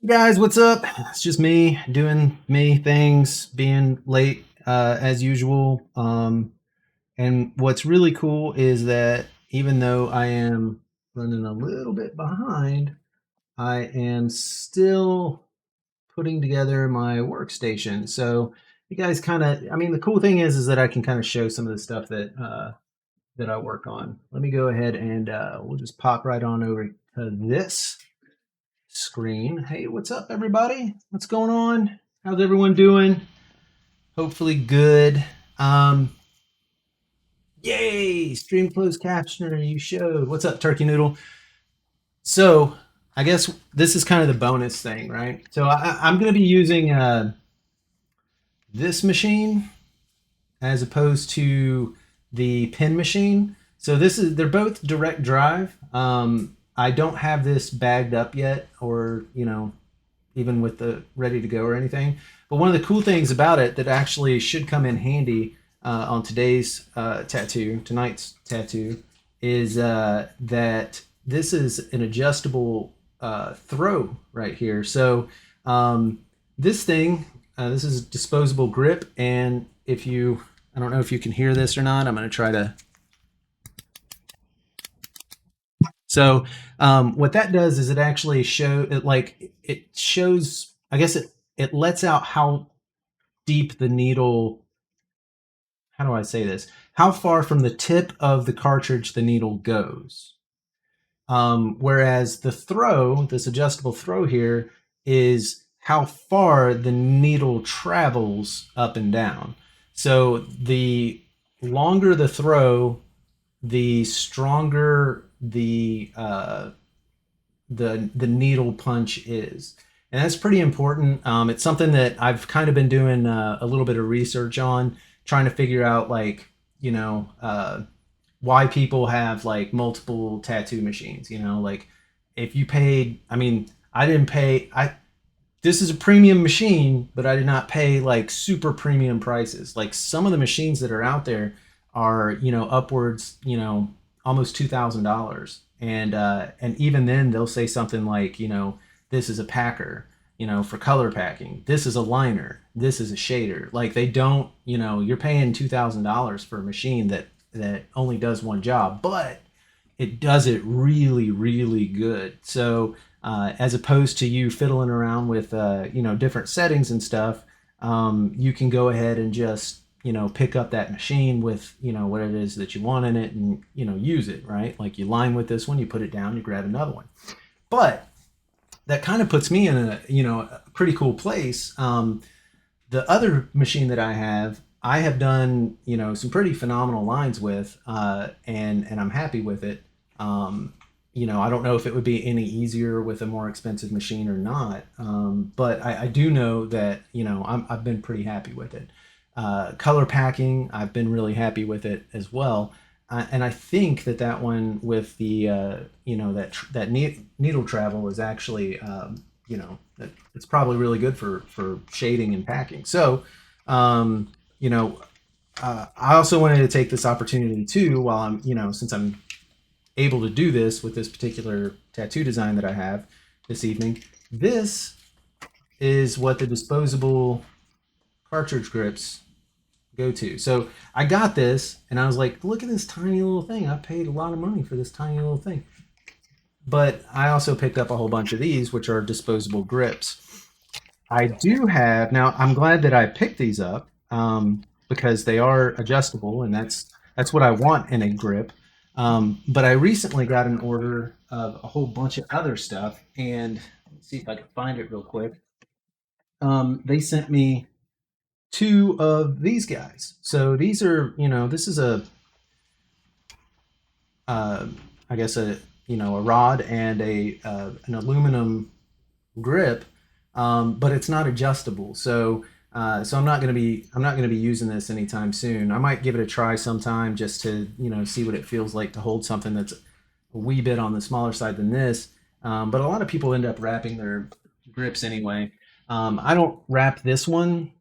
Guys, what's up? It's just me doing me things, being late as usual. And what's really cool is that even though I am running a little bit behind, I am still putting together my workstation. So you guys kind of, I mean, the cool thing is that I can kind of show some of the stuff that I work on. Let me go ahead and we'll just pop right on over to this screen. Hey, what's up, everybody? What's going on? How's everyone doing? Hopefully good. Um, Yay! Stream closed captioner, you showed. What's up, Turkey Noodle? So, I guess this is kind of the bonus thing, right? So, I'm going to be using this machine as opposed to the pin machine. So they're both direct drive. I don't have this bagged up yet, or even with the ready to go or anything. But one of the cool things about it that actually should come in handy on tonight's tattoo, is that this is an adjustable throw right here. So this thing, this is a disposable grip, and I don't know if you can hear this or not. I'm going to try to. So what that does is it actually it shows. I guess it lets out how deep the needle. How do I say this? How far from the tip of the cartridge the needle goes. Whereas this adjustable throw here, is how far the needle travels up and down. So the longer the throw, the stronger the needle punch is, and that's pretty important. It's something that I've kind of been doing a little bit of research on, trying to figure out why people have like multiple tattoo machines. Like if you paid, I mean, I didn't pay. I This is a premium machine, but I did not pay like super premium prices. Like some of the machines that are out there are, upwards, almost $2,000, and even then they'll say something like, this is a packer, for color packing. This is a liner. This is a shader. Like they don't, you're paying $2,000 for a machine that only does one job, but it does it really, really good. So as opposed to you fiddling around with different settings and stuff, you can go ahead and just pick up that machine with what it is that you want in it, and use it, right? Like you line with this one, you put it down, you grab another one. But that kind of puts me in a pretty cool place. The other machine that I have done some pretty phenomenal lines with, and I'm happy with it. I don't know if it would be any easier with a more expensive machine or not, but I do know that I've been pretty happy with it. Color packing, I've been really happy with it as well. And I think that one with the needle travel is actually it's probably really good for shading and packing. So you know I also wanted to take this opportunity too, while I'm since I'm able to do this with this particular tattoo design that I have this evening. This is what the disposable cartridge grips go to. So I got this and I was like, look at this tiny little thing. I paid a lot of money for this tiny little thing. But I also picked up a whole bunch of these, which are disposable grips. I do have, now I'm glad that I picked these up, because they are adjustable, and that's what I want in a grip. But I recently got an order of a whole bunch of other stuff, and let's see if I can find it real quick. They sent me two of these guys. So these are, this is uh, I guess a rod and an aluminum grip, but it's not adjustable. So I'm not gonna be using this anytime soon. I might give it a try sometime just to see what it feels like to hold something that's a wee bit on the smaller side than this. But a lot of people end up wrapping their grips anyway. I don't wrap this one.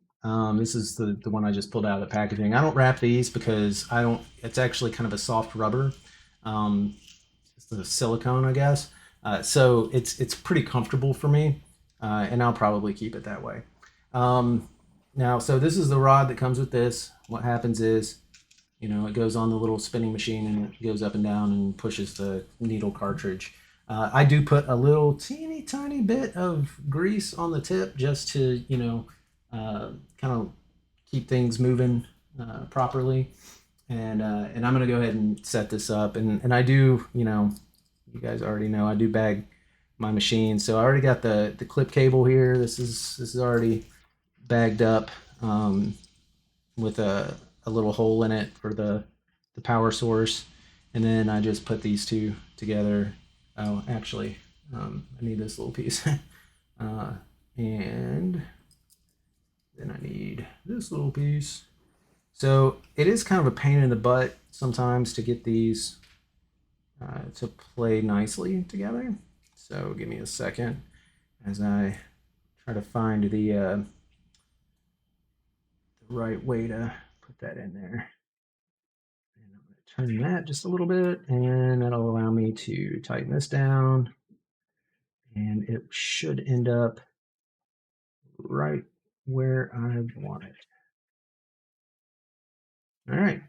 This is the one I just pulled out of the packaging. I don't wrap these because I don't. It's actually kind of a soft rubber. It's the silicone, I guess. So it's pretty comfortable for me. and I'll probably keep it that way. Um, Now, so this is the rod that comes with this. What happens is, it goes on the little spinning machine and it goes up and down and pushes the needle cartridge. I do put a little teeny tiny bit of grease on the tip just to, kind of keep things moving properly. And I'm gonna go ahead and set this up. And I do, you guys already know I do bag my machine, so I already got the clip cable here. This is already bagged up with a little hole in it for the power source, and then I just put these two together. Oh, actually, I need this little piece, and then I need this little piece. So it is kind of a pain in the butt sometimes to get these to play nicely together. So give me a second as I try to find the right way to put that in there. And I'm going to turn that just a little bit, and that'll allow me to tighten this down. And it should end up right where I want it. All right.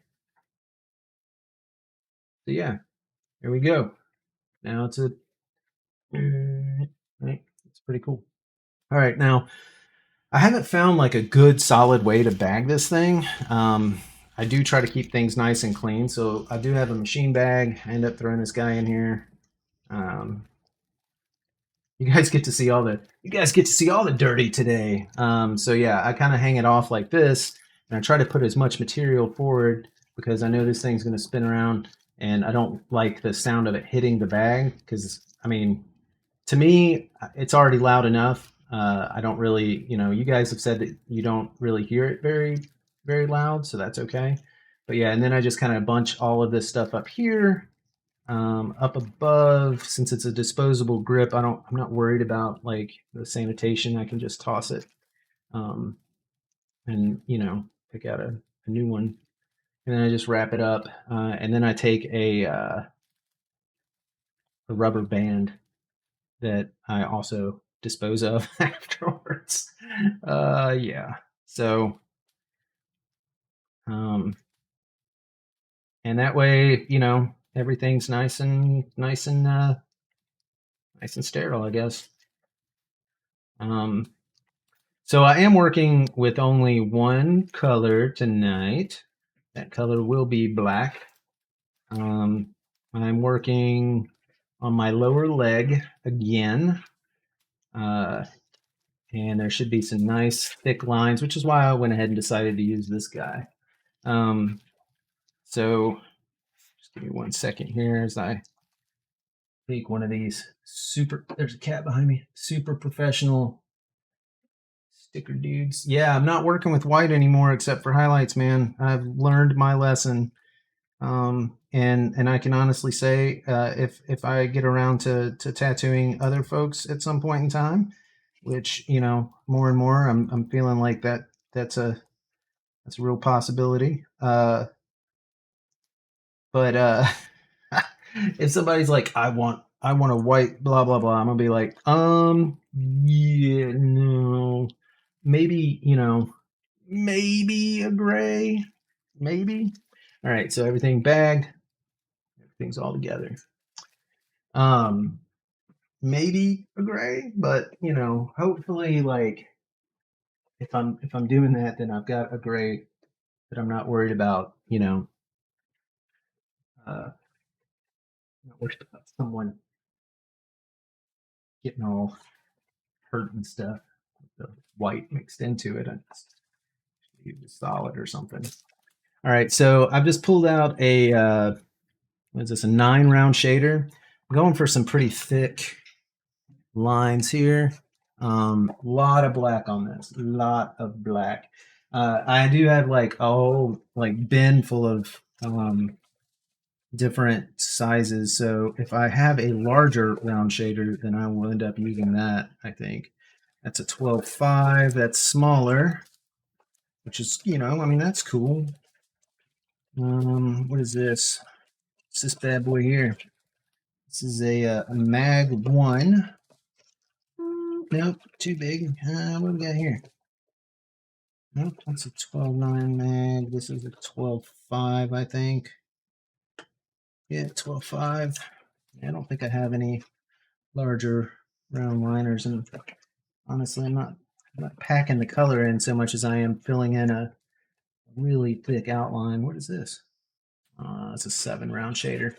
So yeah, there we go. Now it's right. It's pretty cool. All right, now I haven't found like a good solid way to bag this thing. I do try to keep things nice and clean, so I do have a machine bag. I end up throwing this guy in here. Um, you guys get to see all the dirty today. So yeah, I kind of hang it off like this, and I try to put as much material forward because I know this thing's going to spin around, and I don't like the sound of it hitting the bag because I mean, to me, it's already loud enough. I don't really, you guys have said that you don't really hear it very, very loud, so that's okay. But yeah, and then I just kind of bunch all of this stuff up here, up above. Since it's a disposable grip, I'm not worried about like the sanitation. I can just toss it, um, and pick out a new one, and then I just wrap it up, and then I take a rubber band that I also dispose of afterwards. Yeah. So, um, and that way, everything's nice and sterile, I guess. Um, so I am working with only one color tonight. That color will be black. I'm working on my lower leg again. And there should be some nice thick lines, which is why I went ahead and decided to use this guy. So just give me 1 second here as I take one of these there's a cat behind me, super professional sticker dudes. Yeah, I'm not working with white anymore except for highlights, man. I've learned my lesson. And I can honestly say, if I get around to tattooing other folks at some point in time, which more and more, I'm feeling like that's a real possibility. But if somebody's like, I want a white blah blah blah, I'm gonna be like, yeah, no, maybe maybe a gray, maybe. All right, so everything bagged, everything's all together. Um, Maybe a gray, but hopefully, like if I'm doing that, then I've got a gray that I'm not worried about. Not worried about someone getting all hurt and stuff. The white mixed into it. I just use a solid or something. All right, so I've just pulled out what is this, a 9-round shader. I'm going for some pretty thick lines here. Lot of black on this, lot of black. I do have like a whole bin full of different sizes. So if I have a larger round shader, then I will end up using that. I think that's a 12.5. That's smaller, which is I mean that's cool. What is this? It's this bad boy here. This is a Mag 1. nope, too big. What do we got here? Nope, that's a 12.9 mag. This is a 12.5, I think. Yeah, 12.5. I don't think I have any larger round liners, and honestly, I'm not packing the color in so much as I am filling in a really thick outline. What is this? It's a 7 round shader.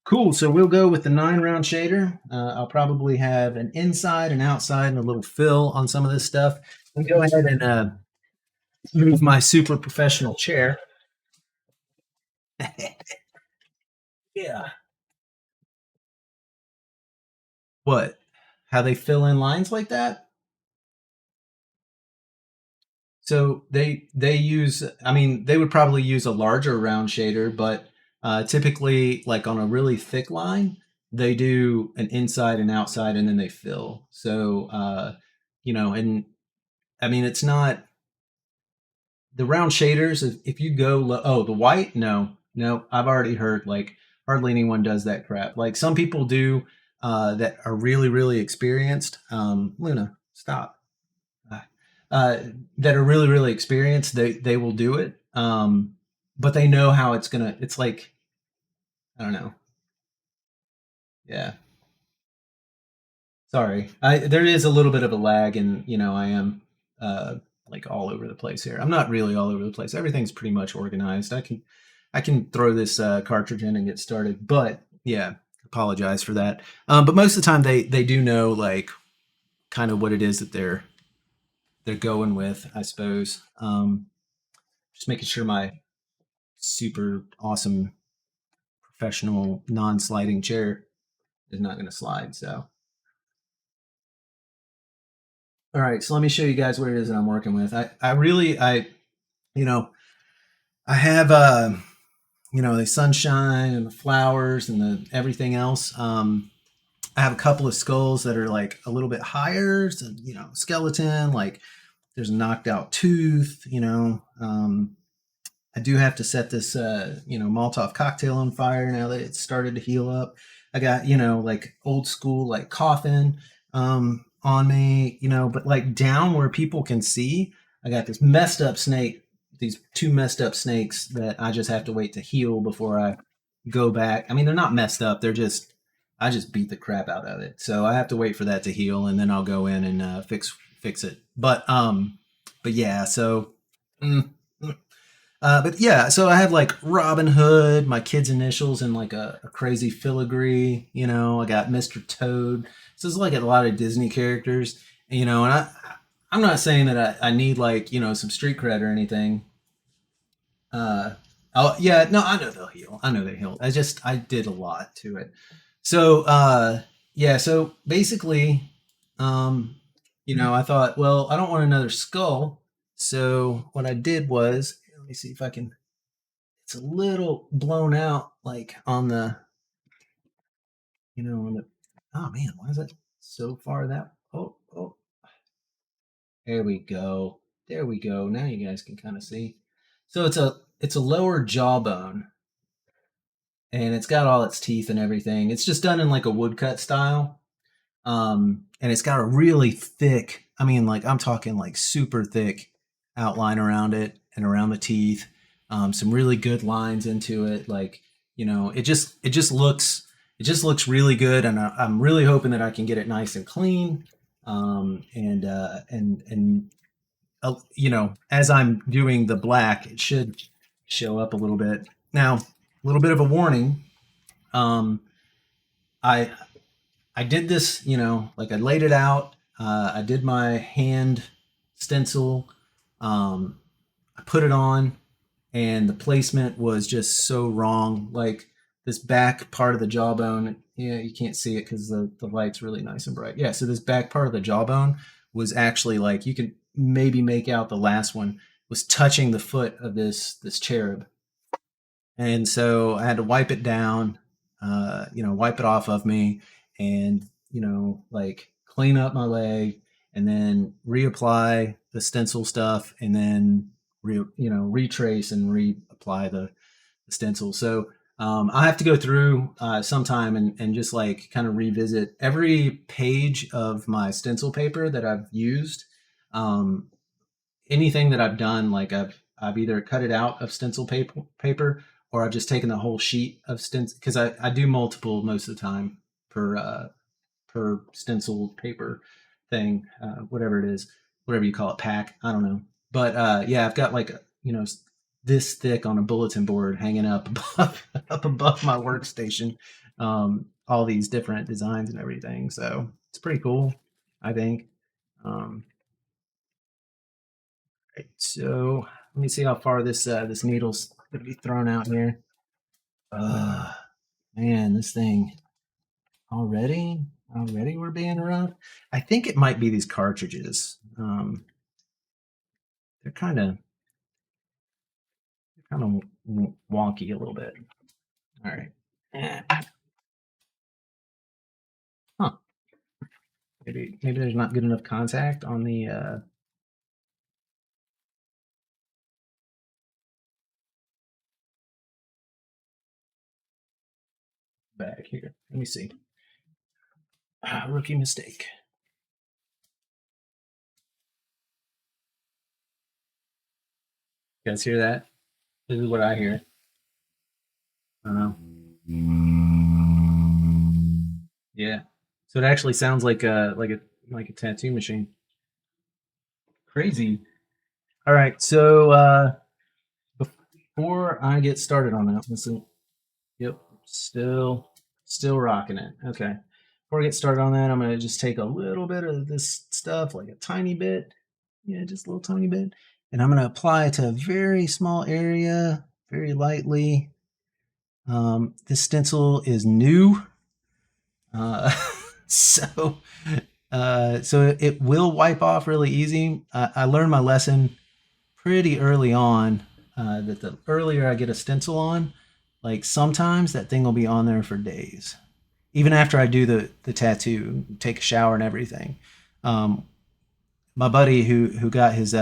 Cool. So we'll go with the 9 round shader. I'll probably have an inside and outside and a little fill on some of this stuff. I'll go ahead and move my super professional chair. Yeah. What? How they fill in lines like that? So they use. I mean, they would probably use a larger round shader, but typically, like on a really thick line, they do an inside and outside, and then they fill. So and I mean, it's not the round shaders. If you go, oh, the white, no, I've already heard like hardly anyone does that crap. Like some people do that are really really experienced. Luna, stop. Uh, uh, that are really really experienced, they will do it. But they know how it's gonna. It's like I don't know. Yeah, sorry. I there is a little bit of a lag, and I am uh, like all over the place here. I'm not really all over the place. Everything's pretty much organized. I can throw this cartridge in and get started. But yeah, apologize for that. But most of the time they do know like kind of what it is that they're going with, I suppose. Just making sure my super awesome professional non-sliding chair is not going to slide. So, all right. So let me show you guys what it is that I'm working with. I really, you know, I have, the sunshine and the flowers and the everything else. I have a couple of skulls that are like a little bit higher, so, skeleton, like there's a knocked out tooth, I do have to set this, Molotov cocktail on fire now that it's started to heal up. I got, like old school, like coffin on me, but like down where people can see, I got this messed up snake, these two messed up snakes that I just have to wait to heal before I go back. I mean, they're not messed up. I just beat the crap out of it. So I have to wait for that to heal and then I'll go in and fix it. But yeah, so. Mm, mm, but yeah, so I have like Robin Hood, my kid's initials, and like a crazy filigree. I got Mr. Toad. So it's like a lot of Disney characters. And I'm not saying that I need like some street cred or anything. Uh, oh yeah, no, I know they'll heal. I know they heal. I did a lot to it. So yeah, so basically, I thought, well, I don't want another skull. So what I did was, let me see if I can. It's a little blown out, like on the, on the. Oh man, why is it so far that? Oh, there we go. There we go. Now you guys can kind of see. So it's a lower jawbone, and it's got all its teeth and everything. It's just done in like a woodcut style. And it's got a really thick, I mean, like I'm talking like super thick outline around it and around the teeth. Some really good lines into it. Like, it just looks really good. And I'm really hoping that I can get it nice and clean. As I'm doing the black, it should show up a little bit. Now, a little bit of a warning. I I did this, like I laid it out. I did my hand stencil. I put it on, and the placement was just so wrong. Like this back part of the jawbone, yeah, you can't see it because the light's really nice and bright. Yeah, so this back part of the jawbone was actually like you can maybe make out the last one was touching the foot of this cherub, and so I had to wipe it down, wipe it off of me, and like clean up my leg, and then reapply the stencil stuff, and then retrace and reapply the stencil. So I have to go through sometime and just like kind of revisit every page of my stencil paper that I've used. Um, Anything that I've done, like I've either cut it out of stencil paper or I've just taken the whole sheet of stencil because I do multiple most of the time per per stencil paper thing, whatever it is, whatever you call it, pack. I don't know, but yeah, I've got like this thick on a bulletin board hanging up above up above my workstation, all these different designs and everything. So it's pretty cool, I think. Um, right, so let me see how far this needle's gonna be thrown out here. Uh, Man, this thing already we're being around. I think it might be these cartridges. They're kind of wonky a little bit. All right. Eh, Huh. Maybe there's not good enough contact on the back here. Let me see. Rookie mistake. You guys hear that? This is what I hear. I don't know. Yeah. So it actually sounds like a tattoo machine. Crazy. All right. So before I get started on that, listen. Yep. Still rocking it. Okay. Before I get started on that, I'm gonna just take a little bit of this stuff, like a tiny bit. Yeah, just a little tiny bit. And I'm gonna apply it to a very small area, very lightly. This stencil is new. Uh, so so it will wipe off really easy. I learned my lesson pretty early on that the earlier I get a stencil on, like sometimes that thing will be on there for days, even after I do the tattoo, take a shower and everything. Um, my buddy who got his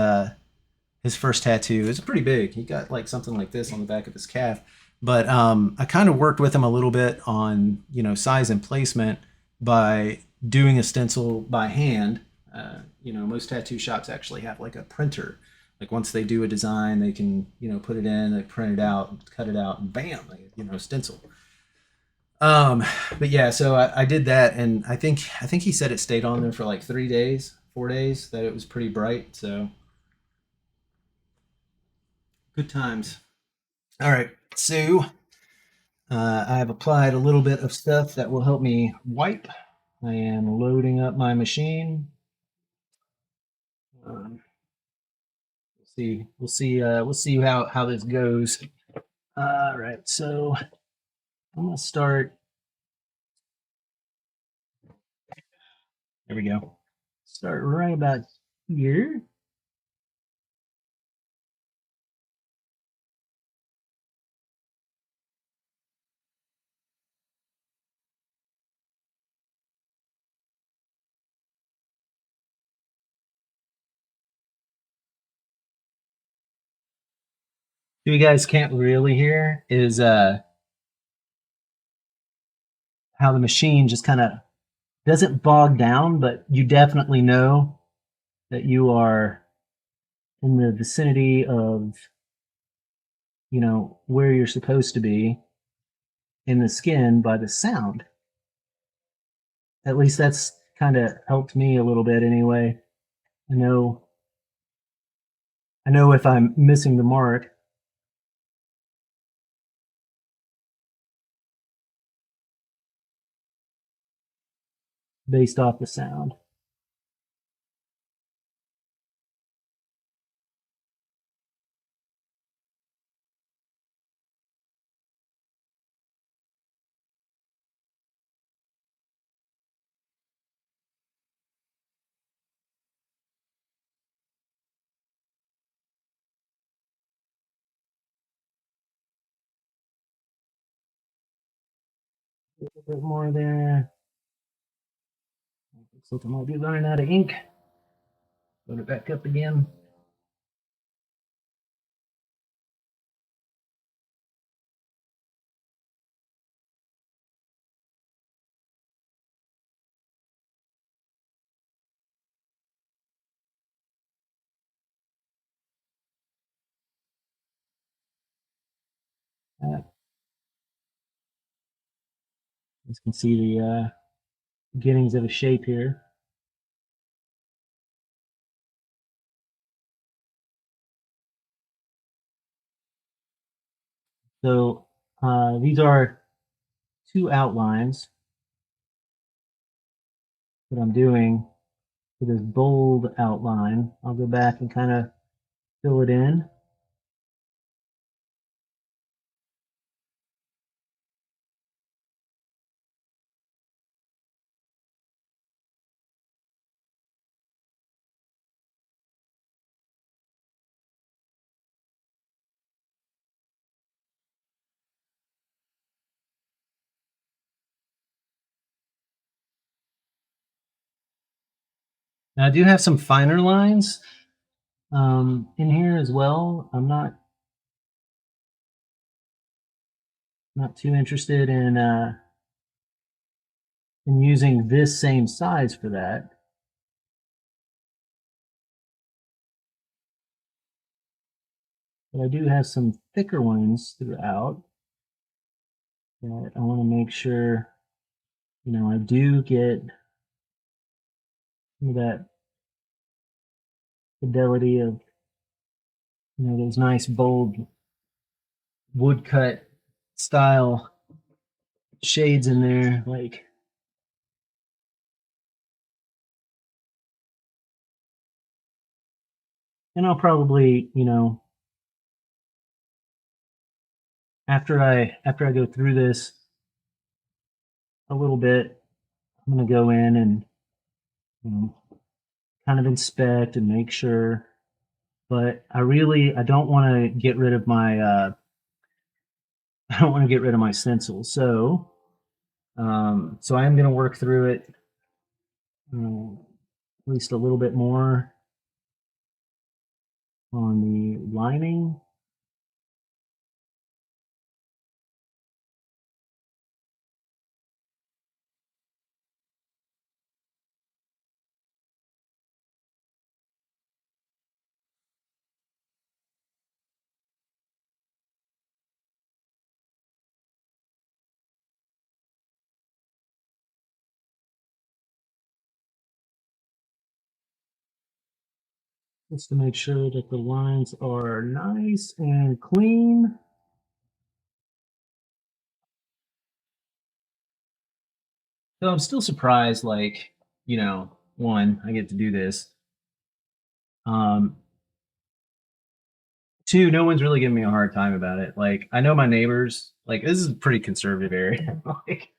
first tattoo is pretty big. He got like something like this on the back of his calf. But I kind of worked with him a little bit on size and placement by doing a stencil by hand. Most tattoo shops actually have like a printer. Like once they do a design, they can put it in, they print it out, cut it out, and bam, stencil. Um, but yeah, so I did that, and I think he said it stayed on there for like 3 days, 4 days. That it was pretty bright. So good times. All right, so I have applied a little bit of stuff that will help me wipe. I am loading up my machine. We'll see how this goes. All right, so I'm gonna start. There we go. Start right about here. What you guys can't really hear is how the machine just kind of doesn't bog down, but you definitely know that you are in the vicinity of where you're supposed to be in the skin by the sound. At least that's kind of helped me a little bit anyway. I know I know if I'm missing the mark based off the sound. A little bit more there. Looks like I might be running out of ink. Load it back up again. You can see the beginnings of a shape here. So these are two outlines that I'm doing for this bold outline. I'll go back and kind of fill it in. Now I do have some finer lines in here as well. I'm not too interested in using this same size for that. But I do have some thicker ones throughout that I want to make sure, I do get some of that fidelity of, those nice bold woodcut style shades in there. And I'll probably, after I go through this a little bit, I'm going to go in and, you know, kind of inspect and make sure. But I don't want to get rid of my I don't want to get rid of my stencil. So I am going to work through it at least a little bit more on the lining. Just to make sure that the lines are nice and clean. So I'm still surprised, one, I get to do this. Um, two, no one's really giving me a hard time about it. Like, I know my neighbors, like, this is a pretty conservative area. like,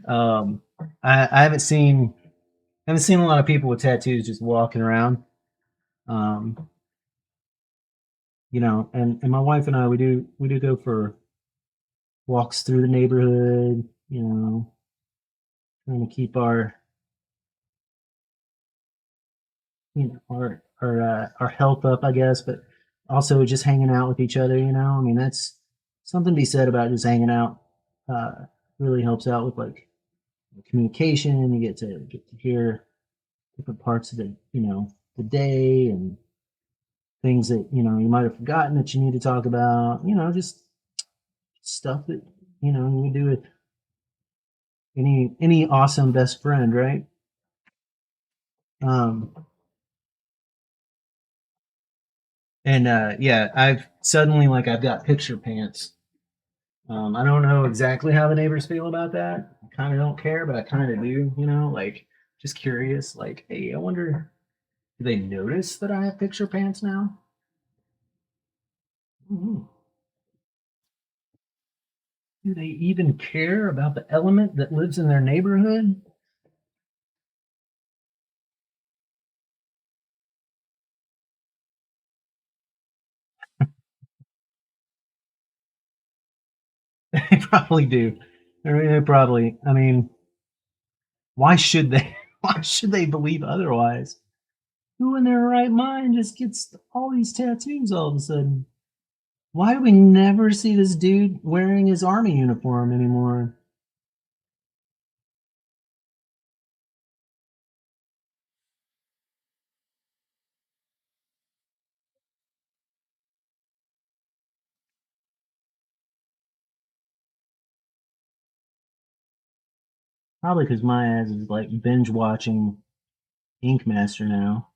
um, I haven't seen a lot of people with tattoos just walking around. Um, and my wife and I, we do go for walks through the neighborhood, trying to keep our health up, I guess, but also just hanging out with each other. I mean, that's something to be said about just hanging out. Uh, really helps out with like communication. You get to hear different parts of the day and things that you might have forgotten that you need to talk about. Just stuff that you would do with any awesome best friend, right? Um, and yeah, I've got picture pants. I don't know exactly how the neighbors feel about that. I kind of don't care, but I kind of do. Just curious. Like, hey, I wonder, do they notice that I have picture pants now? Mhm. Do they even care about the element that lives in their neighborhood? They probably do. I mean, they probably. I mean, why should they? Why should they believe otherwise? Who in their right mind just gets all these tattoos all of a sudden? Why do we never see this dude wearing his army uniform anymore? Probably because my ass is like binge watching Ink Master now.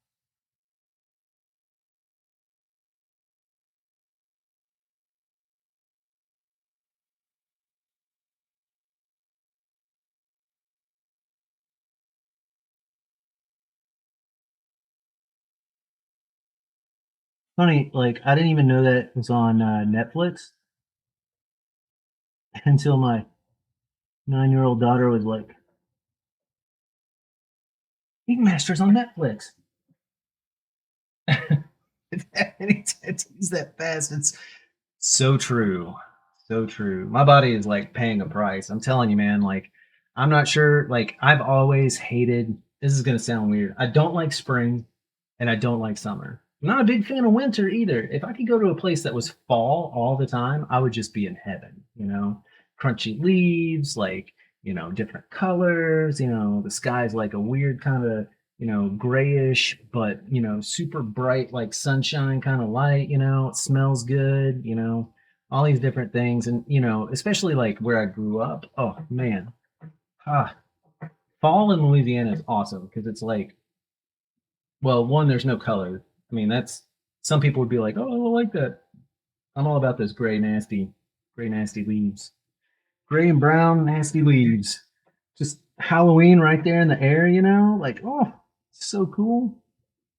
Funny, like I didn't even know that it was on Netflix until my 9-year-old daughter was like, Ink Master's on Netflix. Any tattoos that fast. It's so true. So true. My body is like paying a price. I'm telling you, man, like I'm not sure, like I've always hated, this is going to sound weird. I don't like spring and I don't like summer. I'm not a big fan of winter either. If I could go to a place that was fall all the time, I would just be in heaven, you know? Crunchy leaves, like, different colors, the sky's like a weird kind of, grayish, but, super bright, like sunshine kind of light, it smells good, all these different things. And, especially like where I grew up, oh man, ah, fall in Louisiana is awesome because it's like, well, one, there's no color. I mean, that's some people would be like, oh, I like that. I'm all about those gray, nasty leaves. Gray and brown, nasty leaves. Just Halloween right there in the air, Like, oh, so cool.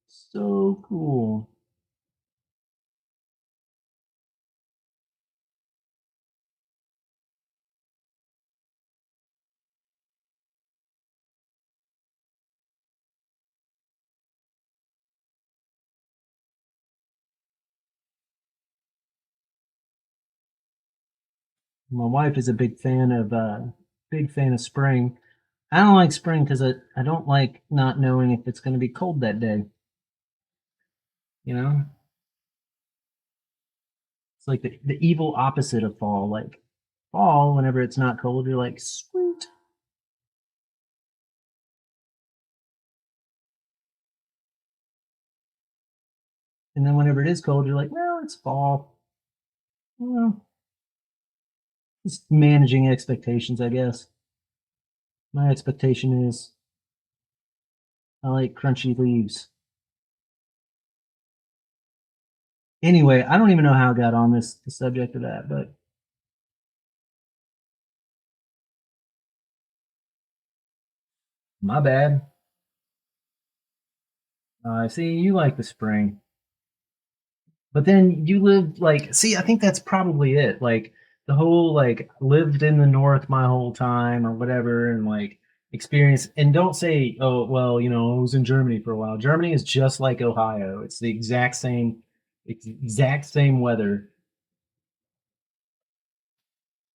So cool. My wife is a big fan of spring. I don't like spring because I don't like not knowing if it's going to be cold that day. You know, it's like the evil opposite of fall. Like fall, whenever it's not cold, you're like, sweet. And then whenever it is cold, you're like, well, it's fall. Well, just managing expectations, I guess. My expectation is I like crunchy leaves. Anyway, I don't even know how I got on the subject of that, but my bad. See, you like the spring, but then you lived like, see, I think that's probably it. Like the whole like lived in the north my whole time or whatever, and like experience. And don't say, oh, well, I was in Germany for a while. Germany is just like Ohio. It's the exact same weather.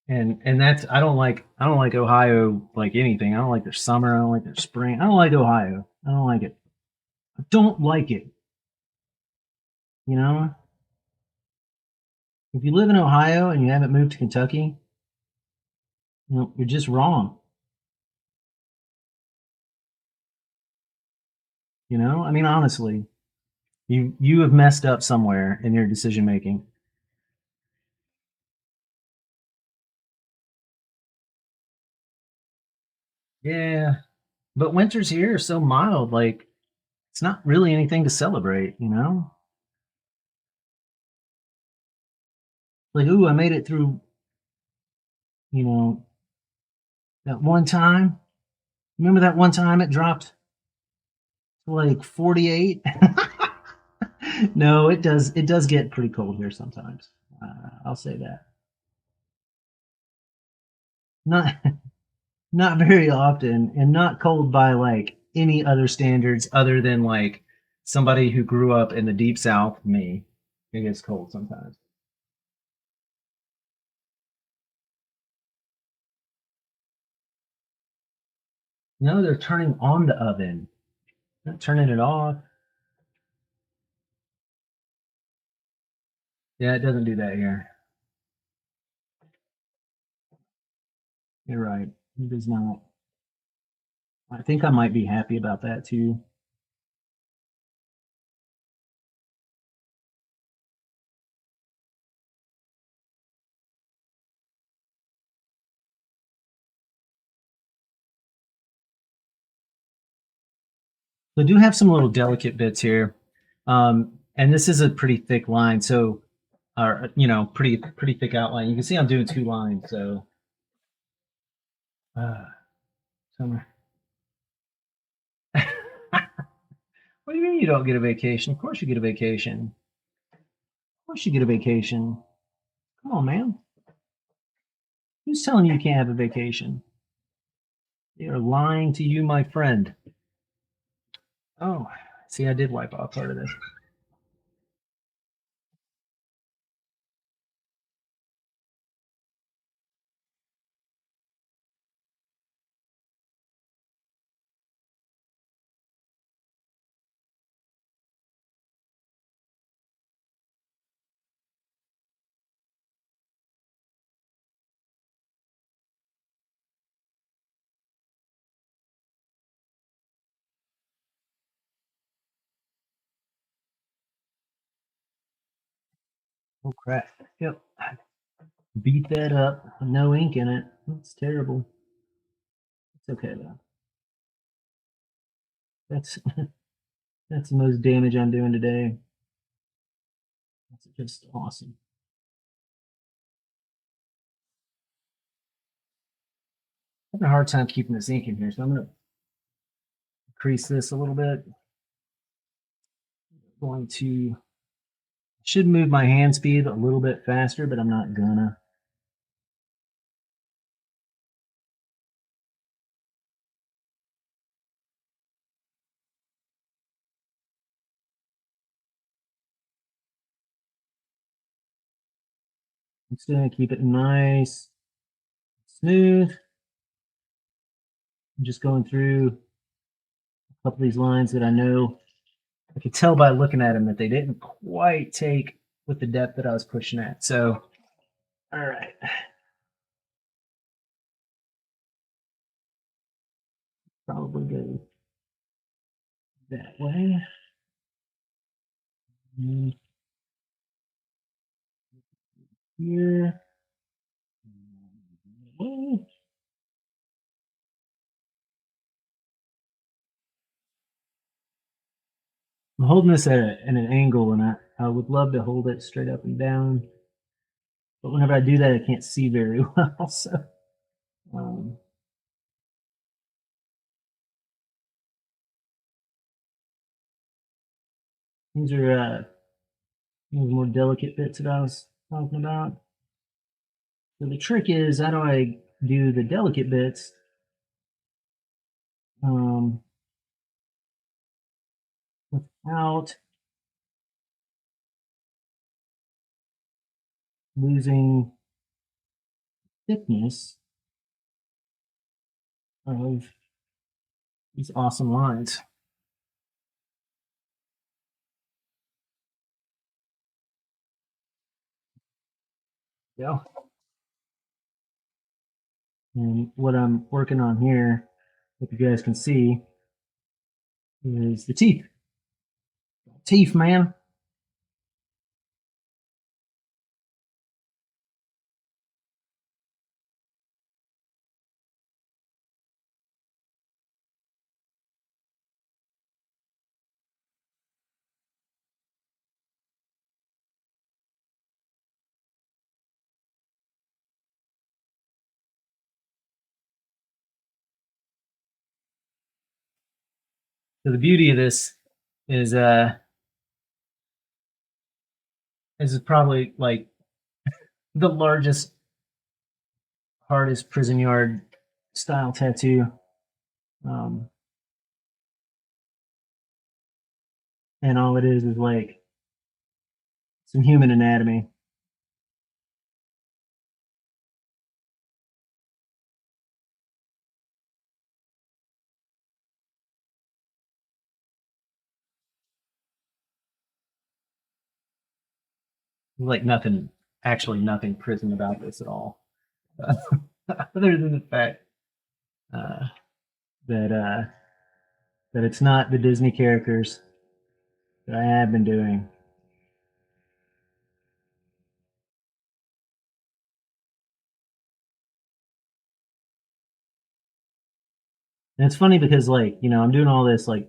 And that's I don't like Ohio like anything. I don't like their summer. I don't like their spring. I don't like Ohio. I don't like it. I don't like it. You know, if you live in Ohio and you haven't moved to Kentucky, you're just wrong. I mean, honestly, you have messed up somewhere in your decision making. Yeah, but winters here are so mild. Like it's not really anything to celebrate. Like, ooh, I made it through. You know, that one time. Remember that one time it dropped to like 48? No, it does. It does get pretty cold here sometimes. I'll say that. Not not very often, and not cold by like any other standards other than like somebody who grew up in the deep south. Me, it gets cold sometimes. No, they're turning on the oven, not turning it off. Yeah, it doesn't do that here. You're right. It does not. I think I might be happy about that too. So I do have some little delicate bits here. And this is a pretty thick line, so or pretty thick outline. You can see I'm doing two lines, so uh summer. What do you mean you don't get a vacation? Of course you get a vacation. Of course you get a vacation. Come on, man. Who's telling you you can't have a vacation? They are lying to you, my friend. Oh, see, I did wipe off part of this. Oh crap. Yep. Beat that up. No ink in it. That's terrible. It's okay though. That's that's the most damage I'm doing today. That's just awesome. I'm having a hard time keeping this ink in here, so I'm gonna increase this a little bit. I'm going to should move my hand speed a little bit faster, but I'm not gonna. I'm still gonna keep it nice, smooth. I'm just going through a couple of these lines that I know I could tell by looking at them that they didn't quite take with the depth that I was pushing at. So, all right, probably go that way. And here. I'm holding this at an angle, and I would love to hold it straight up and down, but whenever I do that, I can't see very well. So, um, these are more delicate bits that I was talking about. So the trick is, how do I do the delicate bits um, without losing thickness of these awesome lines? Yeah. And what I'm working on here, if you guys can see, is the teeth. Teeth, man. So the beauty of this is this is probably like the largest, hardest prison yard style tattoo. Um, and all it is like some human anatomy. Like nothing, actually nothing prison about this at all. Other than the fact uh, that that it's not the Disney characters that I have been doing. And it's funny because, like, I'm doing all this like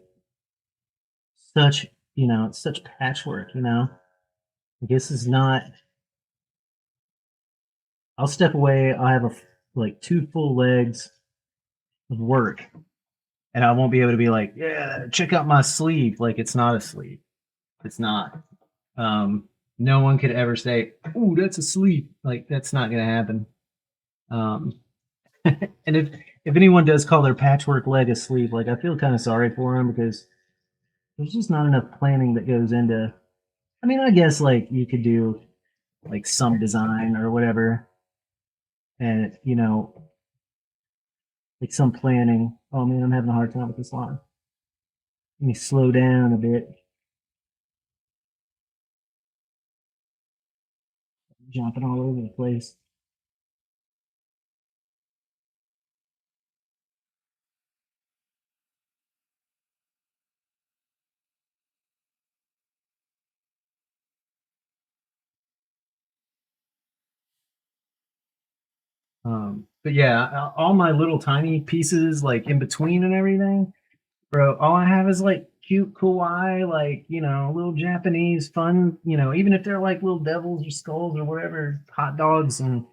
such, it's such patchwork, I guess it's not. I'll step away. I'll have like 2 full legs of work, and I won't be able to be like, yeah, check out my sleeve. Like it's not a sleeve. It's not. No one could ever say, "Ooh, that's a sleeve." Like that's not gonna happen. Um, and if anyone does call their patchwork leg a sleeve, like I feel kind of sorry for them because there's just not enough planning that goes into. I mean, I guess like you could do like some design or whatever, and like some planning. Oh man, I'm having a hard time with this line. Let me slow down a bit. Jumping all over the place. But yeah, all my little tiny pieces, like in between and everything, bro. All I have is like cute kawaii, like little Japanese fun. Even if they're like little devils or skulls or whatever, hot dogs. And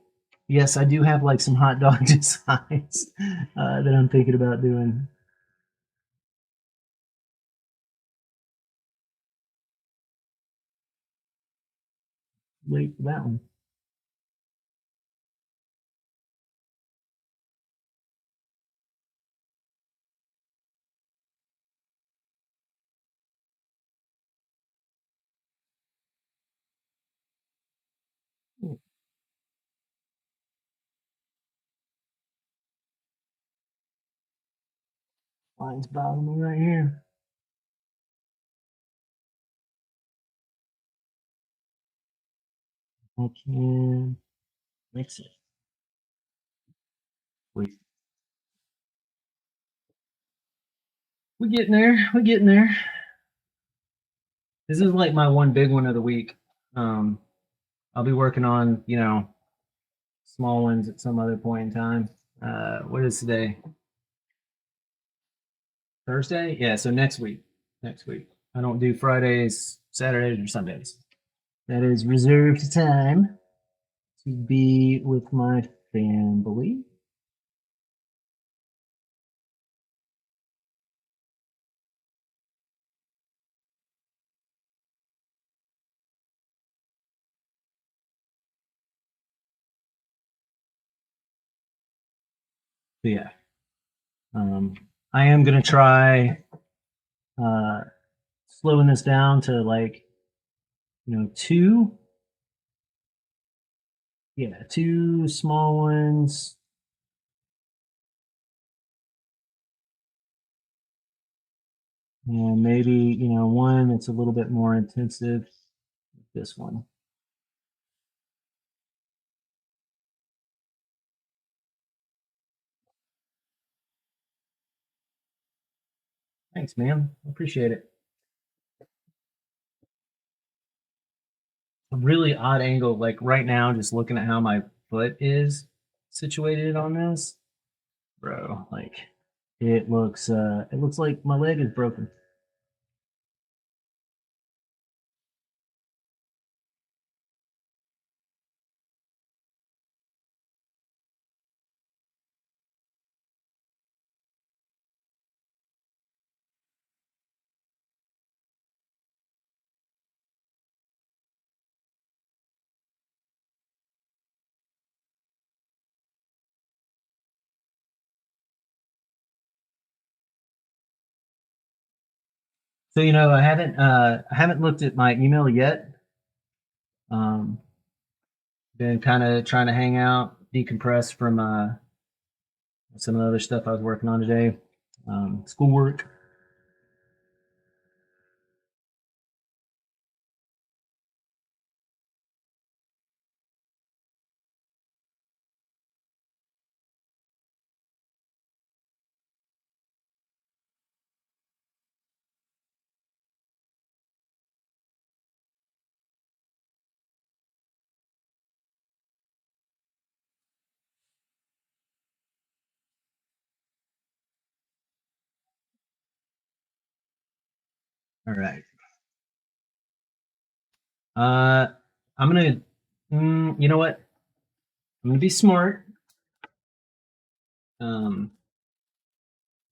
yes, I do have like some hot dog designs that I'm thinking about doing. Wait for that one. Line's bothering me right here. I can mix it. Wait, we're getting there. We're getting there. This is like my one big one of the week. Um, I'll be working on, small ones at some other point in time. What is today? Thursday? Yeah, so next week. Next week. I don't do Fridays, Saturdays, or Sundays. That is reserved time to be with my family. So yeah, um, I am gonna try uh, slowing this down to like two, yeah, two small ones, and maybe one that's a little bit more intensive. This one. Thanks, man. I appreciate it. A really odd angle, like right now, just looking at how my foot is situated on this, bro. Like it looks like my leg is broken. So I haven't looked at my email yet. Um, been kind of trying to hang out, decompress from some of the other stuff I was working on today, schoolwork. All right. Uh, I'm gonna. You know what? I'm gonna be smart. Um,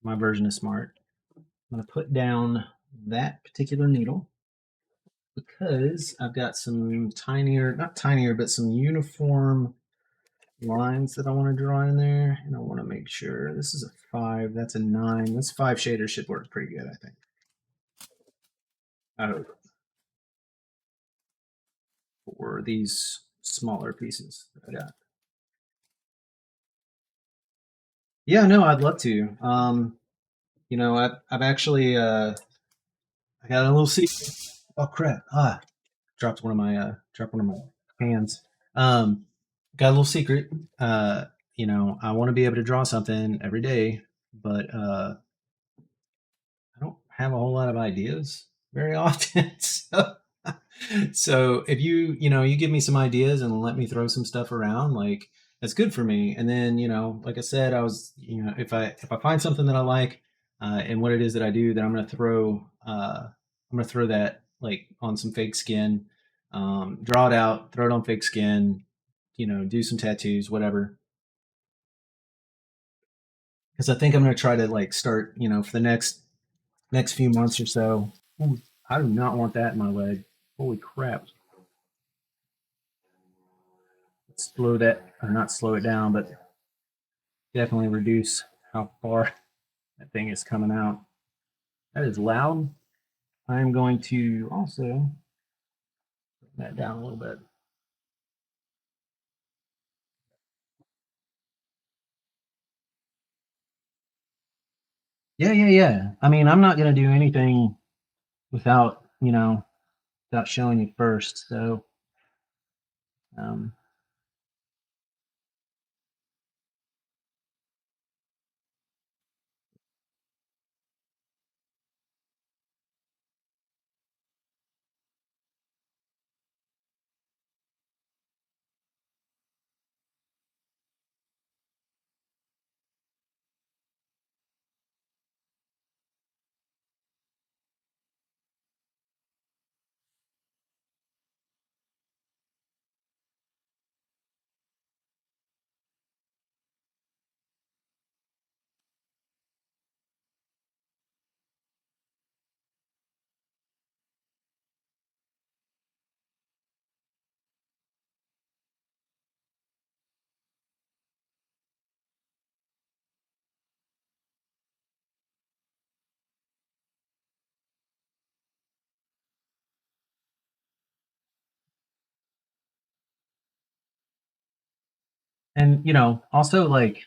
my version is smart. I'm gonna put down that particular needle because I've got some tinier, not tinier, but some uniform lines that I want to draw in there, and I want to make sure this is a 5. That's a 9. This 5 shader should work pretty good, I think. Oh, for these smaller pieces that I got. Yeah, no, I'd love to. I've actually I got a little secret. Oh crap! Dropped one of my hands. Um, got a little secret. I want to be able to draw something every day, but I don't have a whole lot of ideas very often. So if you give me some ideas and let me throw some stuff around, like that's good for me. And then, like I said, if I find something that I like, and what it is that I do, then I'm gonna throw that like on some fake skin, draw it out, throw it on fake skin, do some tattoos, whatever. Because I think I'm gonna try to like start, for the next few months or so. Ooh, I do not want that in my leg. Holy crap. Slow that, or not slow it down, but definitely reduce how far that thing is coming out. That is loud. I'm going to also bring that down a little bit. Yeah, yeah, yeah. I mean, I'm not going to do anything without, without showing you first. So, um, and, also like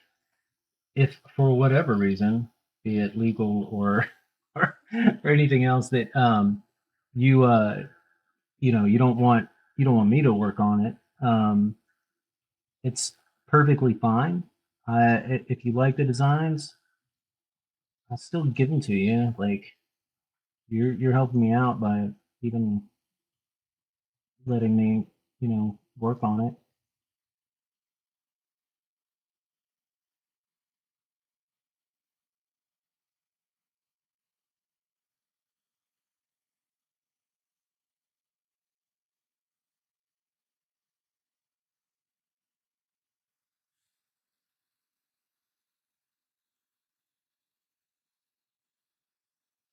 if for whatever reason, be it legal or, or anything else that, you, you don't want me to work on it. It's perfectly fine. If you like the designs, I'll still give them to you. Like you're helping me out by even letting me, work on it.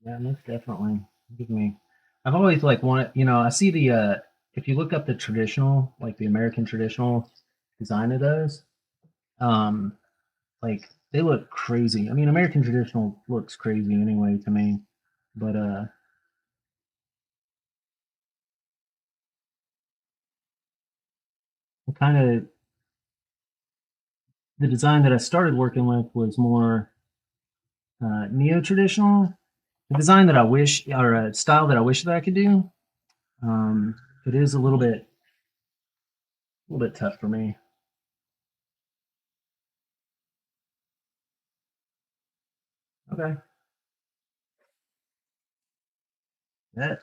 Yeah, most definitely. Give me. I've always like wanted. I see the if you look up the traditional, like the American traditional design of those, um, like they look crazy. I mean, American traditional looks crazy anyway to me, but kind of the design that I started working with was more neo-traditional. The design that I wish, or a style that I wish that I could do. Um, it is a little bit tough for me. Okay. That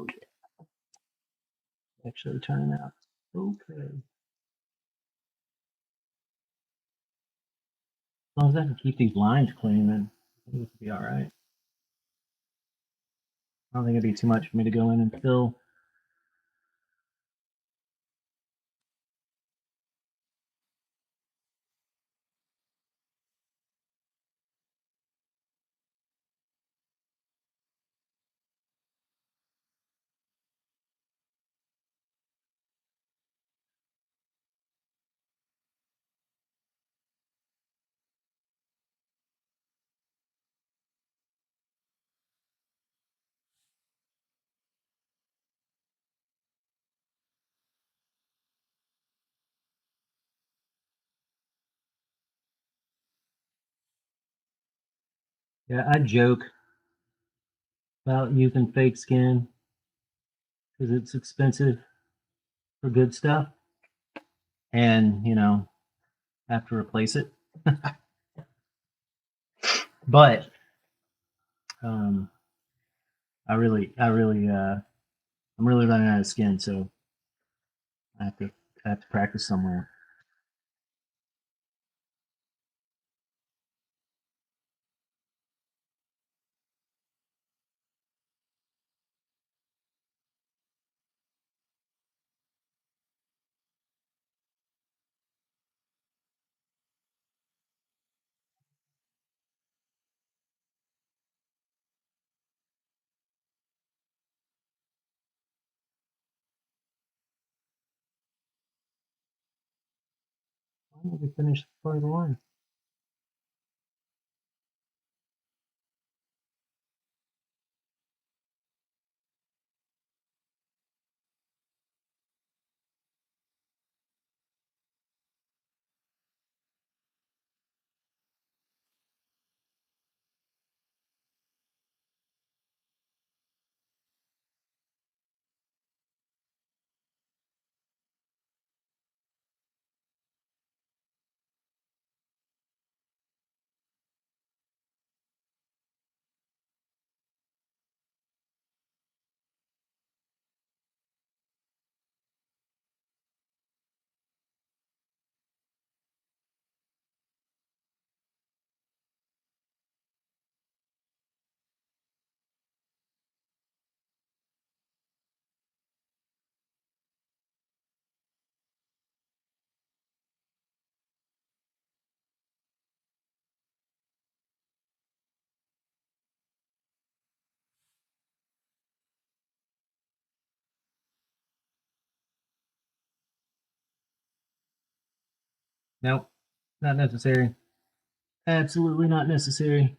Oh yeah, actually turning out okay. As long as I can keep these lines clean, then I think it'll be all right. I don't think it'd be too much for me to go in and fill. Yeah, I joke about using fake skin because it's expensive for good stuff, and have to replace it. But um, I'm really running out of skin, so I have to practice somewhere. Why don't we finish part of the line? Nope, not necessary. Absolutely not necessary.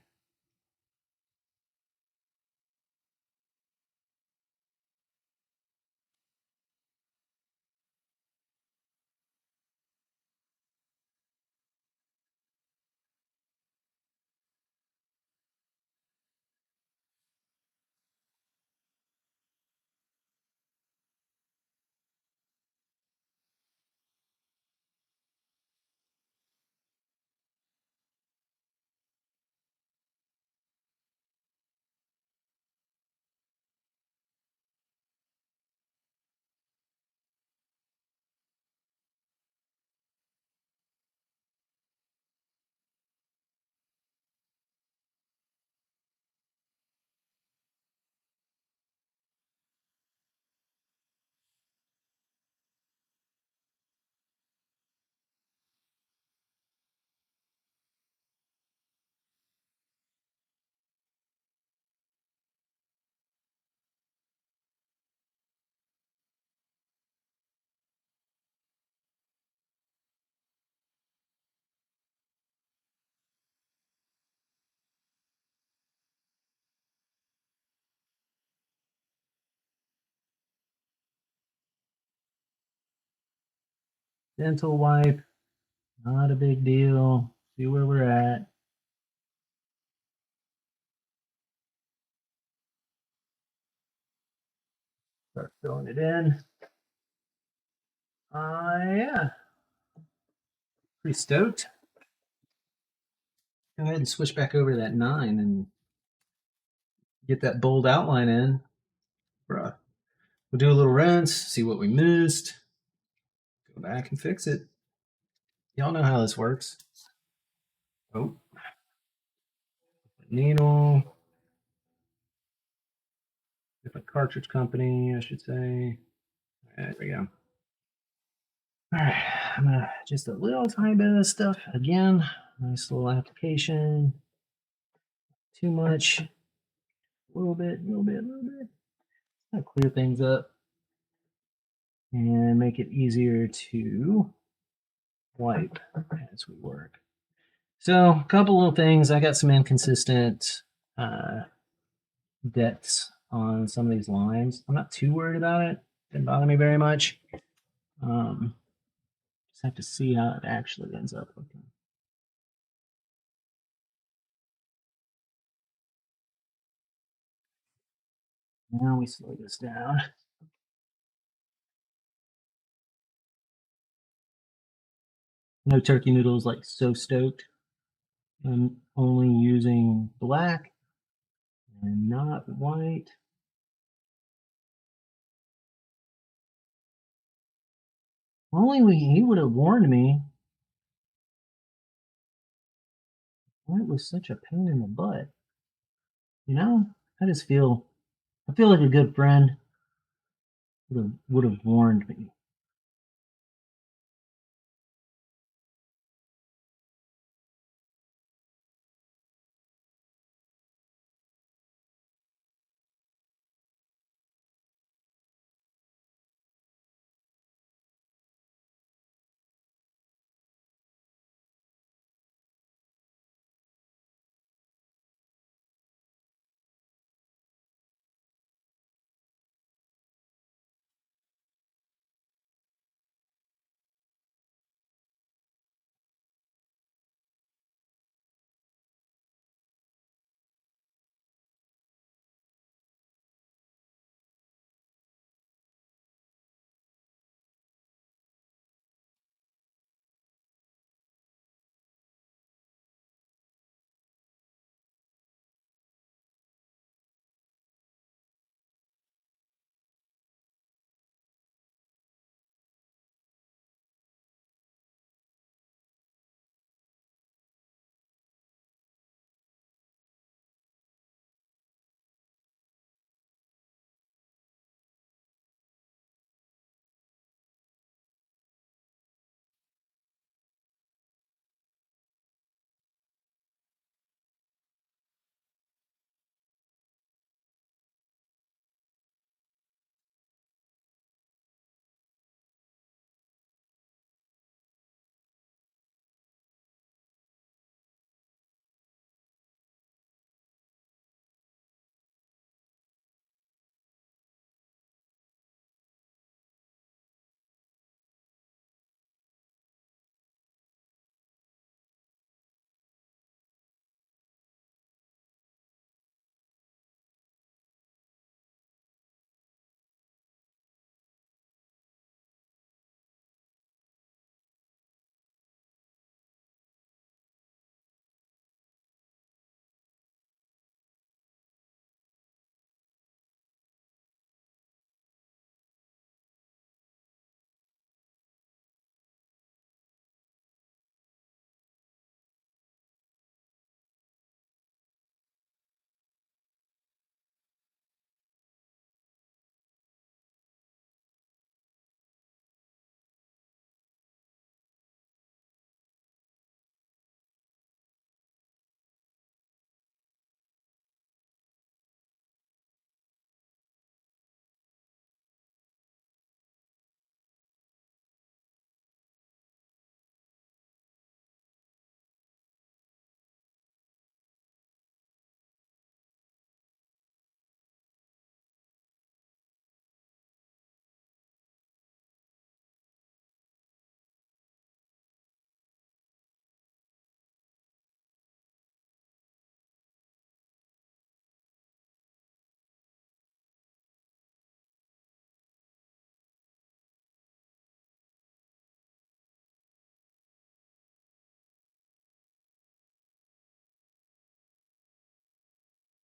Dental wipe, not a big deal. See where we're at. Start filling it in. Yeah, pretty stoked. Go ahead and switch back over to that 9 and get that bold outline in. Bruh. We'll do a little rinse, see what we missed, go back and fix it. Y'all know how this works. Oh, needle, different cartridge company, I should say. There we go. All right, I'm gonna just a little tiny bit of stuff again. Nice little application. Too much. A little bit, a little bit, a little bit. I'll clear things up and make it easier to wipe as we work. So, a couple little things. I got some inconsistent depths on some of these lines. I'm not too worried about it. Didn't bother me very much. Just have to see how it actually ends up looking. Now we slow this down. No turkey noodles like so stoked. I'm only using black and not white. Only he would have warned me. White was such a pain in the butt. You know, I feel like a good friend would have warned me.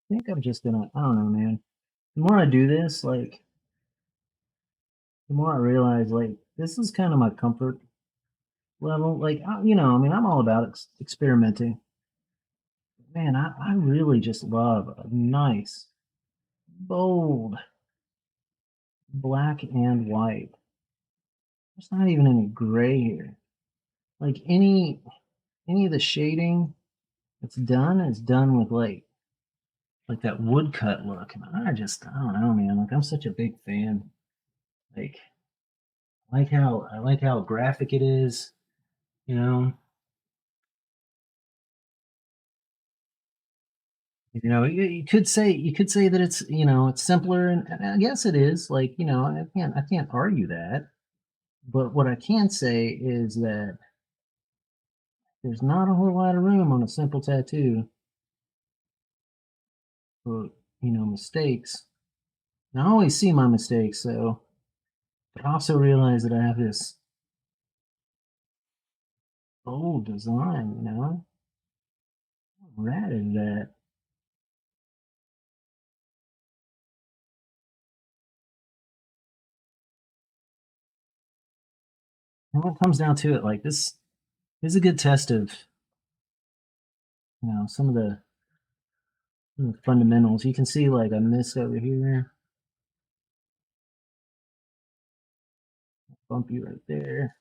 I think I'm just gonna, I don't know, man. The more I do this, like, the more I realize, like, this is kind of my comfort level. Like, I mean, I'm all about experimenting. Man, I really just love a nice, bold black and white. There's not even any gray here. Like any of the shading that's done is done with like that woodcut look. And I don't know, man. Like I'm such a big fan. Like I like how graphic it is, you know. You could say that it's it's simpler, and I guess it is. Like I can't argue that. But what I can say is that there's not a whole lot of room on a simple tattoo for mistakes. And I always see my mistakes, so but I also realize that I have this old design. How rad is that? And when it comes down to it, like this is a good test of some of the fundamentals. You can see like I missed over here, bumpy right there.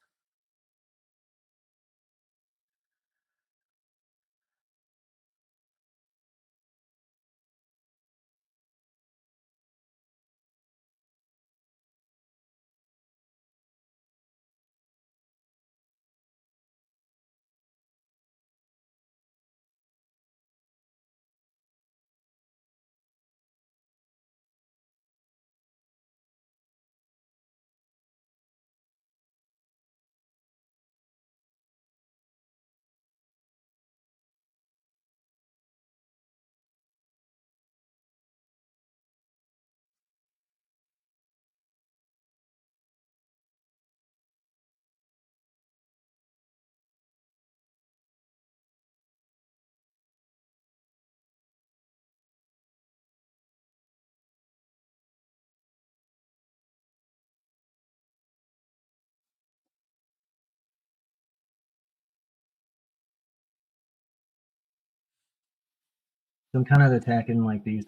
So I'm kind of attacking like these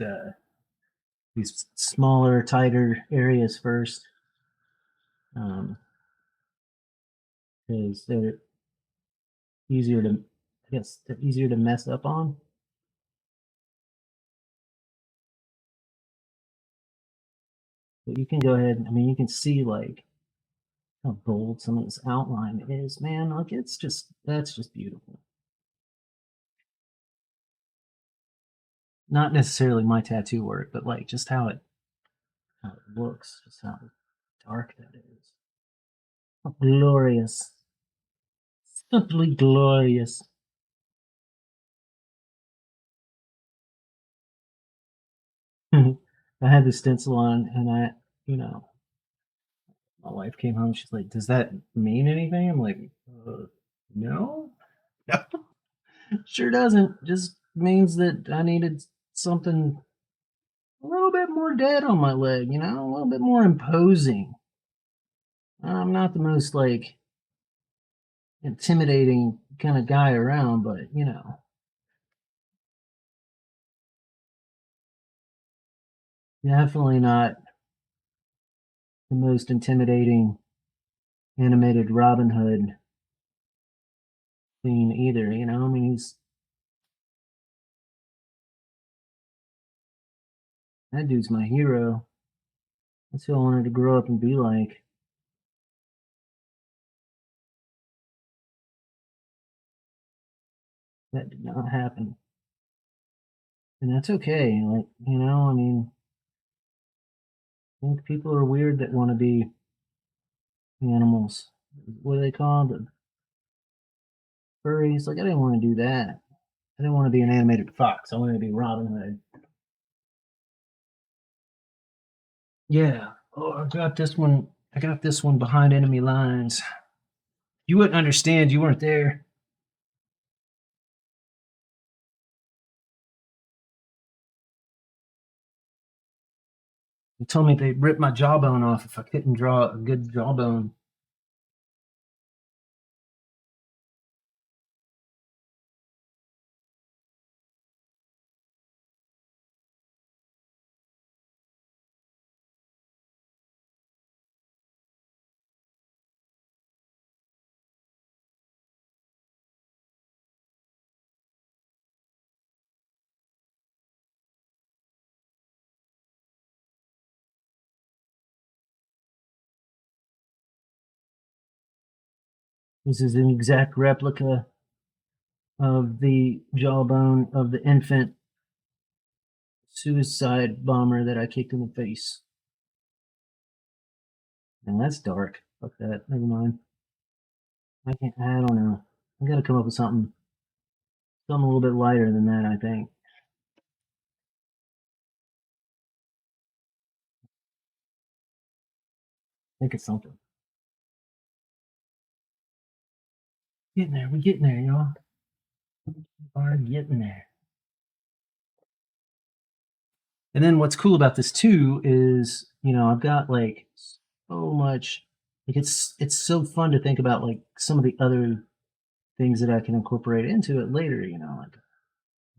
smaller, tighter areas first, because they're easier to, I guess, they're easier to mess up on. But you can go ahead. I mean, you can see like how bold some of this outline is, man. Like it's just that's just beautiful. Not necessarily my tattoo work, but like just how it looks, just how dark that is. How glorious, simply glorious. I had the stencil on, and you know, my wife came home. She's like, "Does that mean anything?" I'm like, "No, sure doesn't. Just means that I needed something a little bit more dead on my leg. A little bit more imposing. I'm not the most like intimidating kind of guy around, but definitely not the most intimidating animated Robin Hood scene either. I mean, that dude's my hero. That's who I wanted to grow up and be like. That did not happen, and that's okay. Like, I mean, I think people are weird that want to be animals. What are they called? The furries. Like, I didn't want to do that. I didn't want to be an animated fox. I wanted to be Robin Hood. Yeah. Oh, I got this one. I got this one behind enemy lines. You wouldn't understand. You weren't there. They told me they'd rip my jawbone off if I couldn't draw a good jawbone. This is an exact replica of the jawbone of the infant suicide bomber that I kicked in the face. And that's dark. Fuck that. Never mind. I don't know. I gotta come up with something a little bit lighter than that, I think. Think of something. Getting there. We're getting there, y'all. We are getting there. And then what's cool about this too is, I've got like so much, like it's so fun to think about like some of the other things that I can incorporate into it later, like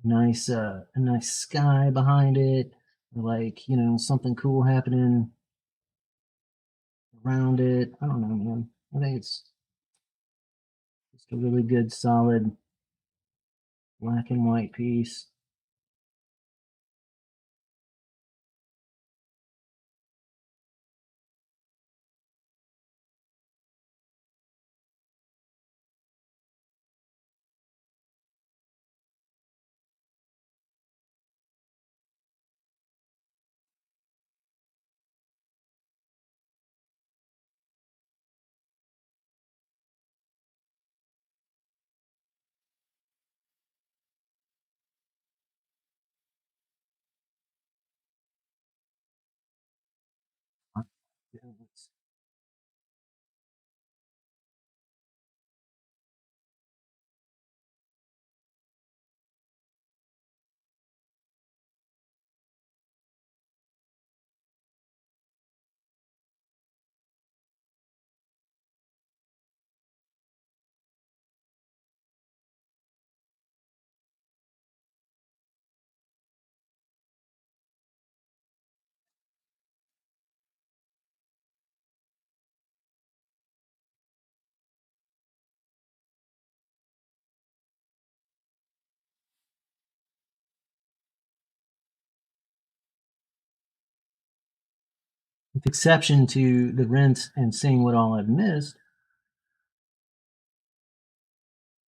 a nice sky behind it, or like, something cool happening around it. I don't know, man. I think it's just a really good solid black and white piece. Yeah, with exception to the rinse and seeing what all I've missed,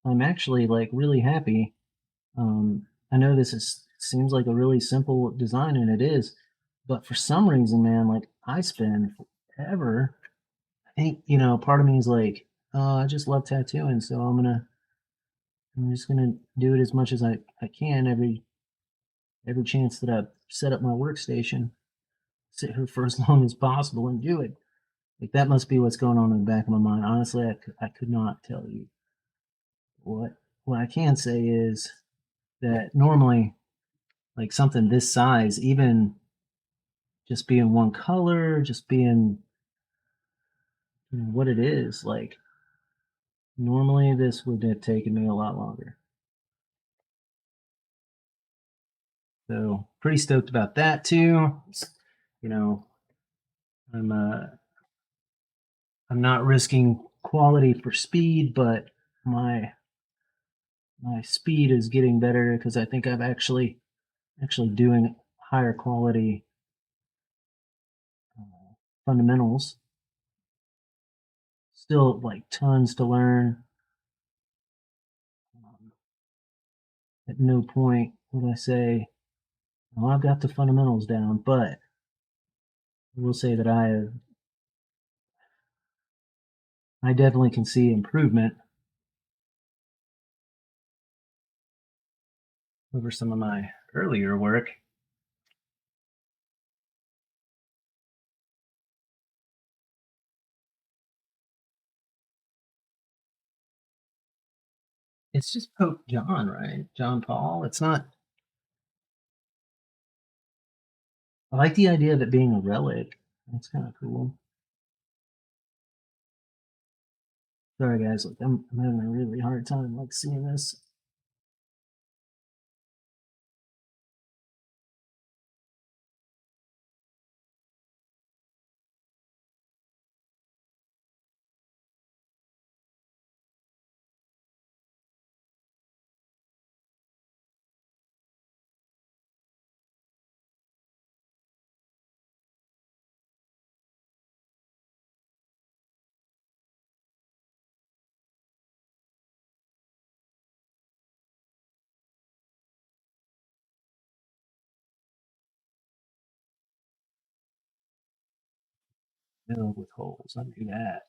I'm actually like really happy. I know this is seems like a really simple design, and it is, but for some reason, man, like I spend forever. I think part of me is like, oh, I just love tattooing, so I'm just gonna do it as much as I can every chance that I set up my workstation, sit here for as long as possible and do it. Like that must be what's going on in the back of my mind. Honestly, I could not tell you what. What I can say is that normally, like something this size, even just being one color, just being what it is, like normally this would have taken me a lot longer. So pretty stoked about that too. You know, I'm uh I'm not risking quality for speed, but my my speed is getting better because I think I've actually doing higher quality fundamentals. Still like tons to learn. Um, at no point would I say, "Oh, I've got the fundamentals down," but I will say that I definitely can see improvement over some of my earlier work. It's just Pope John, right? John Paul. It's not. I like the idea of it being a relic. That's kind of cool. Sorry guys, like I'm having a really hard time like seeing this. Filled with holes. I do that.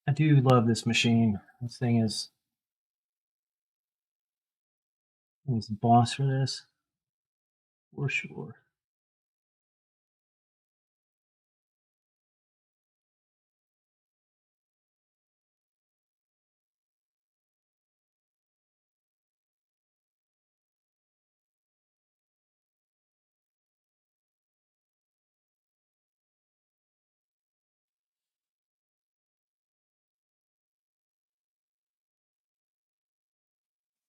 I do love this machine. This thing is the boss for this for sure.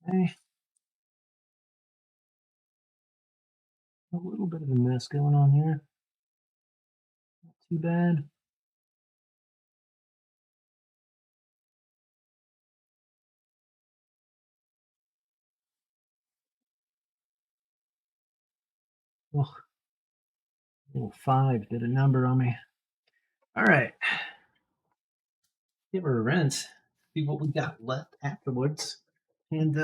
Hey, a little bit of a mess going on here. Not too bad. Oh, little five did a number on me. All right, give her a rinse. See what we got left afterwards, and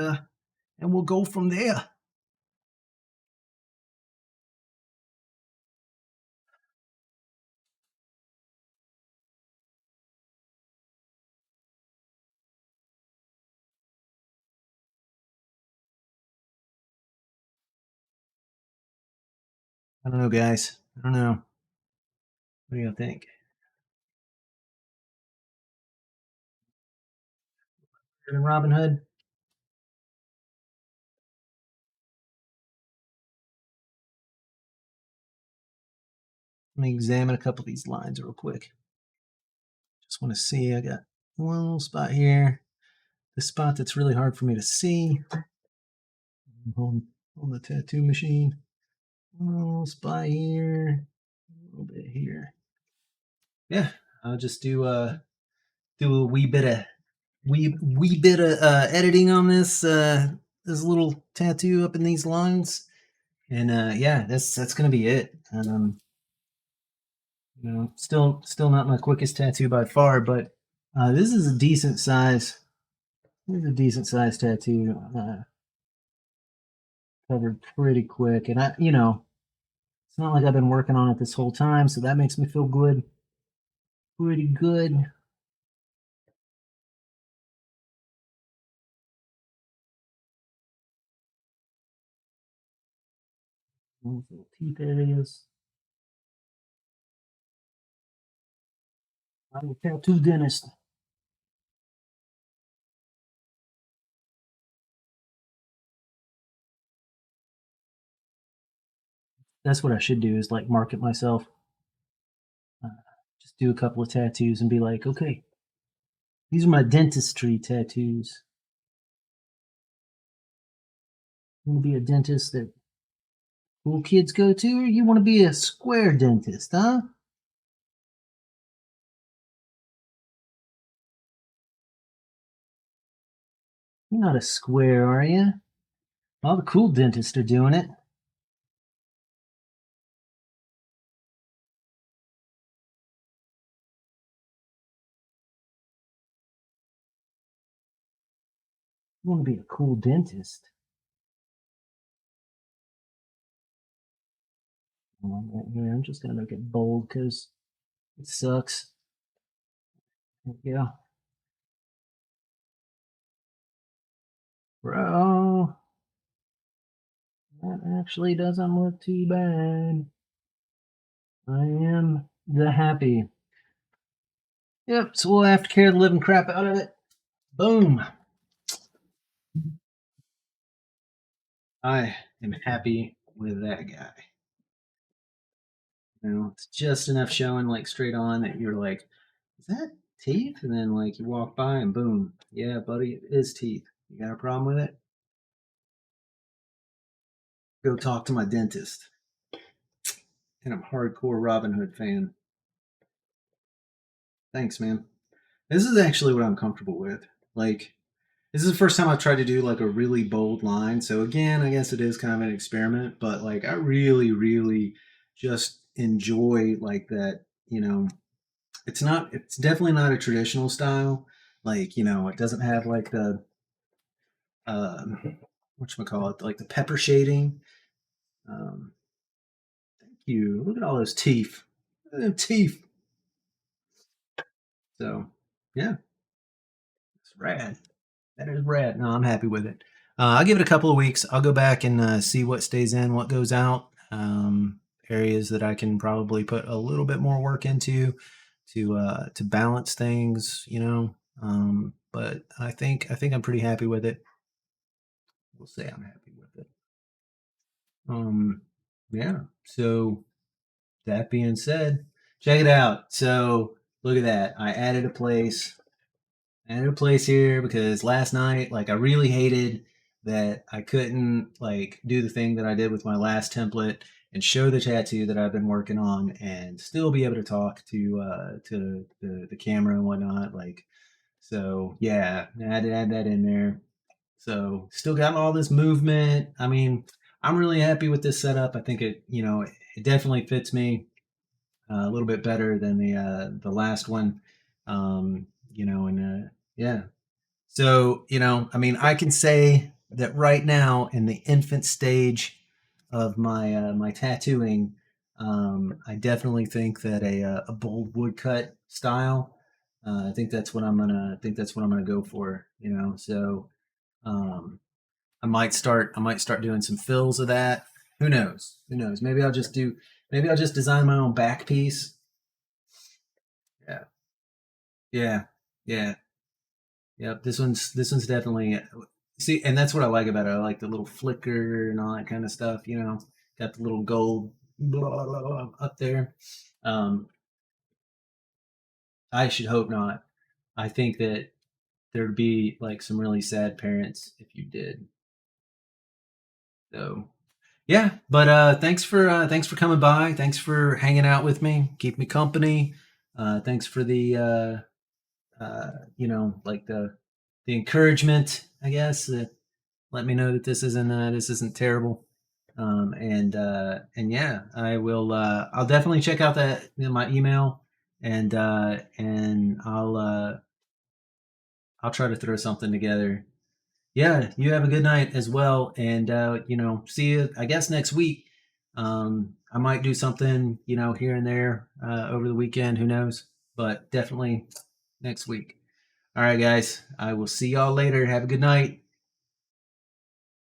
we'll go from there. I don't know, guys. I don't know. What do you think? Better than Robin Hood? Let me examine a couple of these lines real quick. Just want to see. I got one little spot here. The spot that's really hard for me to see on the tattoo machine. One little spot here. A little bit here. Yeah, I'll just do a wee bit of editing on this little tattoo up in these lines, and yeah, that's gonna be it. Still not my quickest tattoo by far, but this is a decent size. This is a decent size tattoo. Covered pretty quick, and it's not like I've been working on it this whole time, so that makes me feel good, pretty good. Those little teeth areas. I'm a tattoo dentist. That's what I should do is like market myself. Uh, just do a couple of tattoos and be like, okay, these are my dentistry tattoos. You want to be a dentist that cool kids go to, or you want to be a square dentist, huh? You're not a square, are you? All the cool dentists are doing it. I want to be a cool dentist. I'm just gonna make it bold because it sucks. Yeah, bro, that actually doesn't look too bad. I am the happy. Yep. So we'll have to carry the living crap out of it. Boom. I am happy with that guy. You know, it's just enough showing like straight on that you're like, is that teeth? And then like you walk by and boom, yeah, buddy, it is teeth. You got a problem with it? Go talk to my dentist. And I'm a hardcore Robin Hood fan. Thanks, man. This is actually what I'm comfortable with. Like, this is the first time I've tried to do like a really bold line. So again, I guess it is kind of an experiment, but like I really, really just enjoy like that, you know, it's definitely not a traditional style. Like, you know, it doesn't have like the whatchamacallit, like the pepper shading. Um, thank you. Look at all those teeth. Look at them teeth. So yeah, it's rad. That is rad. No, I'm happy with it. I'll give it a couple of weeks. I'll go back and see what stays in, what goes out. Areas that I can probably put a little bit more work into to balance things, you know. But I think I'm pretty happy with it. We'll say I'm happy with it. Um, yeah. So that being said, check it out. So look at that. I added a place. Added a place here because last night, like, I really hated that I couldn't like do the thing that I did with my last template and show the tattoo that I've been working on and still be able to talk to the camera and whatnot. Like, so yeah, I had to add that in there. So still got all this movement. I mean, I'm really happy with this setup. I think it, you know, it definitely fits me a little bit better than the last one. You know, and yeah. So, you know, I mean, I can say that right now in the infant stage of my tattooing, I definitely think that a bold woodcut style. I think that's what I'm gonna go for. You know, so um, I might start doing some fills of that. Who knows? Who knows? Maybe I'll just design my own back piece. Yeah, yeah, yeah. Yep, this one's definitely see, and that's what I like about it. I like the little flicker and all that kind of stuff. You know, got the little gold blah, blah, blah, blah, up there. Um, I should hope not. I think that there'd be like some really sad parents if you did. So yeah, but thanks for coming by. Thanks for hanging out with me, keep me company. Thanks for the you know, like the encouragement, I guess. Let me know that this isn't terrible. And yeah, I will. I'll definitely check out that, you know, my email, and I'll try to throw something together. Yeah, you have a good night as well, and you know, see you. I guess next week. I might do something, you know, here and there over the weekend. Who knows? But definitely next week. All right, guys. I will see y'all later. Have a good night.